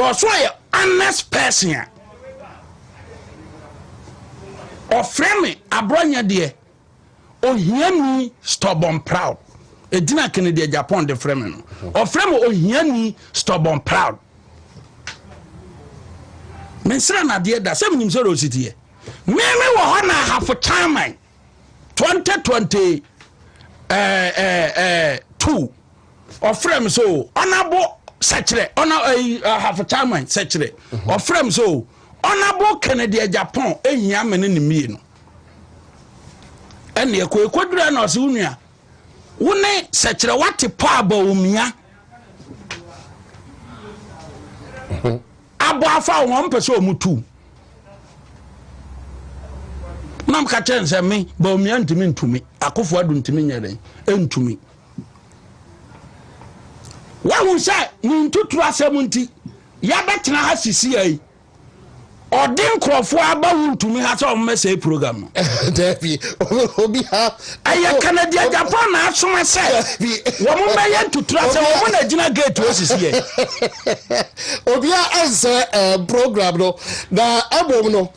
also a honest person or frame Abronye de ohiani stubborn proud edina Kennedy Agyapong de frame no or frame ohiani stubborn proud mensra na de da sem nim so rosity me wo ho na half time 2020 2 or frame so honorable secretary half time secretary or frame so honorable Kennedy Agyapong ehia mene ni mie no ene ekwadura na ose unua wone secretary wate pa aba omia abo afa won pese omutu nam ka chen se me ba omia ntimi ntumi akofo adu ntimi nyere entumi wa hu se ni ntutu asem nti ya betena ha sisi ai odin krofo aba hu ntumi ha se o message program Devi obi ha AyΕka na dia Japan na asoma se wo mo be ye ntutu asem wo na gina gate o sisi ai obi ha answer program no na abom no